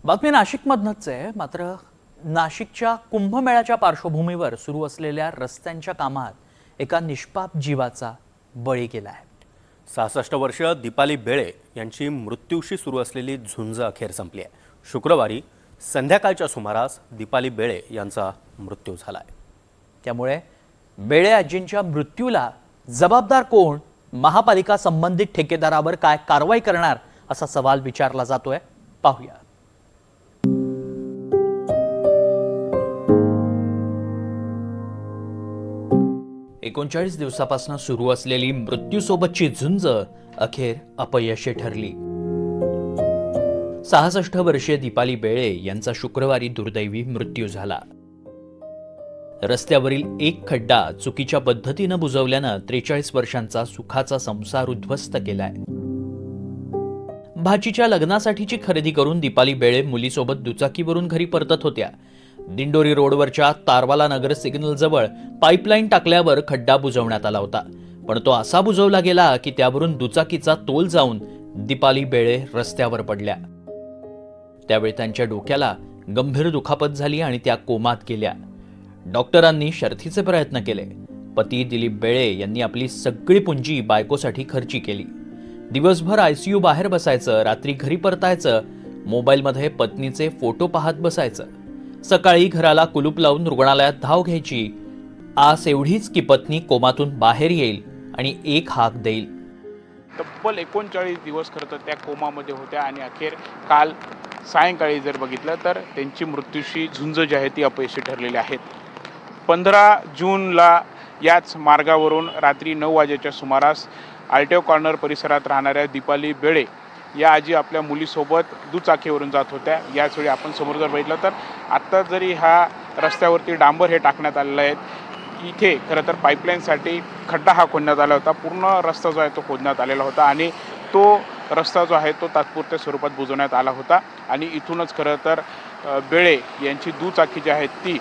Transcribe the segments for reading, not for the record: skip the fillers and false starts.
बातमी नाशिकमधनच आहे. मात्र नाशिकच्या कुंभमेळ्याच्या पार्श्वभूमीवर सुरू असलेल्या रस्त्यांच्या कामात एका निष्पाप जीवाचा बळी गेला आहे. 66 वर्षीय दीपाली बेळे यांची मृत्यूशी सुरू असलेली झुंज अखेर संपली आहे. शुक्रवारी संध्याकाळच्या सुमारास दीपाली बेळे यांचा मृत्यू झाला आहे. त्यामुळे बेळे आजींच्या मृत्यूला जबाबदार कोण, महापालिका संबंधित ठेकेदारावर काय कारवाई करणार असा सवाल विचारला जातोय. पाहूया. एकोणचाळीस दिवसापासून सुरू असलेली मृत्यूसोबतची झुंज अखेर अपयशी ठरली. 66 वर्षीय दीपाली बेळे यांचा शुक्रवारी दुर्दैवी मृत्यू झाला. रस्त्यावरील एक खड्डा चुकीच्या पद्धतीनं बुजवल्यानं 43 वर्षांचा सुखाचा संसार उद्ध्वस्त केलाय. भाचीच्या लग्नासाठीची खरेदी करून दीपाली बेळे मुलीसोबत दुचाकीवरून घरी परतत होत्या. दिंडोरी रोडवरच्या तारवाला नगर सिग्नल जवळ पाईपलाईन टाकल्यावर खड्डा बुजवण्यात आला होता. पण तो असा बुजवला गेला की त्यावरून दुचाकीचा तोल जाऊन दीपाली बेळे रस्त्यावर पडल्या. त्यावेळी त्यांच्या डोक्याला गंभीर दुखापत झाली आणि त्या कोमात गेल्या. डॉक्टरांनी शर्थीचे प्रयत्न केले. पती दिलीप बेळे यांनी आपली सगळी पुंजी बायकोसाठी खर्ची केली. दिवसभर आयसीयू बाहेर बसायचं, रात्री घरी परतायचं, मोबाईलमध्ये पत्नीचे फोटो पाहत बसायचं. सकाळी घराला कुलूप लावून रुग्णालयात धाव घ्यायची. आस एवढीच की पत्नी कोमातून बाहेर येईल आणि एक हाक देईल. तब्बल 39 दिवस खरं तर त्या कोमामध्ये होत्या आणि अखेर काल सायंकाळी जर बघितलं तर त्यांची मृत्यूशी झुंज जी आहे ती अपयशी ठरलेली आहेत. 15 जूनला याच मार्गावरून रात्री 9 वाजेच्या सुमारास आल्टेओ कॉर्नर परिसरात राहणाऱ्या दीपाली बेळे या आजी आपल्या मुलीसोबत दुचाकीवरून जात होत्या. याचवेळी आपण समोर जर बघितलं तर आत्ता जरी ह्या रस्त्यावरती डांबर हे टाकण्यात आलेलं आहे, इथे खरं तर पाईपलाईनसाठी खड्डा हा खोदण्यात आला होता. पूर्ण रस्ता जो आहे तो खोदण्यात आलेला होता आणि तो रस्ता जो आहे तो तात्पुरत्या स्वरूपात बुजवण्यात आला होता. आणि इथूनच खरं तर बेळे यांची दुचाकी जी आहे ती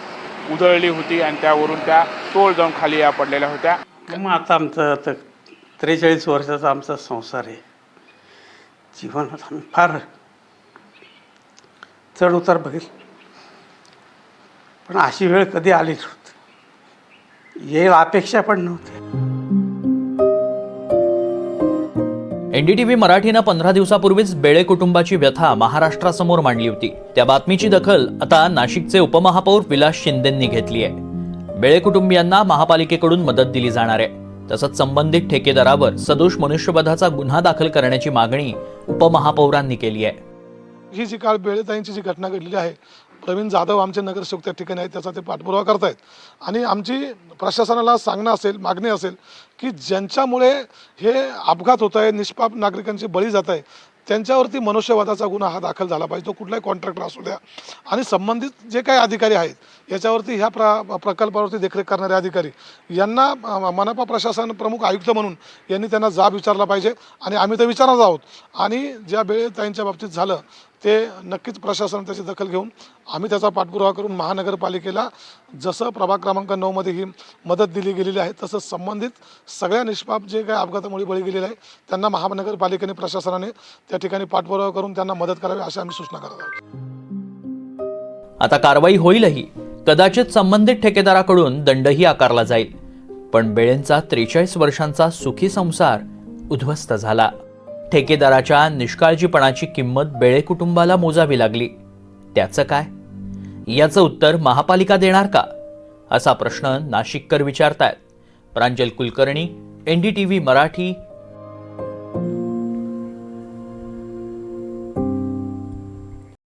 उधळली होती आणि त्यावरून त्या तोल जाऊन खाली या पडलेल्या होत्या. मग आता आमचं 43 वर्षाचा आमचा संसार आहे. जीवनात आम्ही फार चढ उतार बघितलं, पण अशी वेळ कधी आली नव्हती, येईल अपेक्षा पण नव्हती. एनडीटीव्ही मराठीनं 15 दिवसापूर्वीच बेळे कुटुंबाची व्यथा महाराष्ट्रासमोर मांडली होती. त्या बातमीची दखल आता नाशिकचे उपमहापौर विलास शिंदेंनी घेतली आहे. बेळे कुटुंबियांना महापालिकेकडून मदत दिली जाणार आहे. तसंच संबंधित ठेकेदारावर सदोष मनुष्यवधाचा गुन्हा दाखल करण्याची मागणी उपमहापौरांनी केली आहे. ही जी काल बेळेताईंची जी घटना घडलेली आहे, प्रवीण जाधव आमचे नगरसेवक त्या ठिकाणी आहेत, त्याचा ते पाठपुरावा करतायत. आणि आमची प्रशासनाला सांगणं असेल, मागणी असेल की ज्यांच्यामुळे हे अपघात होत आहे, निष्पाप नागरिकांचे बळी जात आहे, त्यांच्यावरती मनुष्यवधाचा गुन्हा हा दाखल झाला पाहिजे. तो कुठलाही कॉन्ट्रॅक्टर असू द्या आणि संबंधित जे काही अधिकारी आहेत याच्यावरती ह्या प्रकल्पावरती देखरेख करणारे अधिकारी यांना मनपा प्रशासन प्रमुख आयुक्त म्हणून यांनी त्यांना जाब विचारला पाहिजे. आणि आम्ही तर विचारणार आहोत. आणि ज्या बेळेताईंच्या बाबतीत झालं ते नक्कीच प्रशासन त्याची दखल घेऊन आम्ही त्याचा पाठपुरावा करून महानगरपालिकेला जसं प्रभाग क्रमांक 9 मध्ये ही मदत दिली गेलेली आहे तसंच संबंधित सगळ्या निष्पाप जे काही अपघातामुळे बळी गेलेले आहे त्यांना महानगरपालिकेने प्रशासनाने त्या ठिकाणी पाठपुरावा करून त्यांना मदत करावी अशी आम्ही सूचना करत आहोत. आता कारवाई होईलही. कदाचित संबंधित ठेकेदाराकडून दंडही आकारला जाईल. पण बेळेंचा 43 वर्षांचा सुखी संसार उद्ध्वस्त झाला. ठेकेदाराच्या निष्काळजीपणाची किंमत बेळे कुटुंबाला मोजावी लागली. त्याचं काय? याचं उत्तर महापालिका देणार का, असा प्रश्न नाशिककर विचारतायत. प्रांजल कुलकर्णी, एनडीटीव्ही मराठी,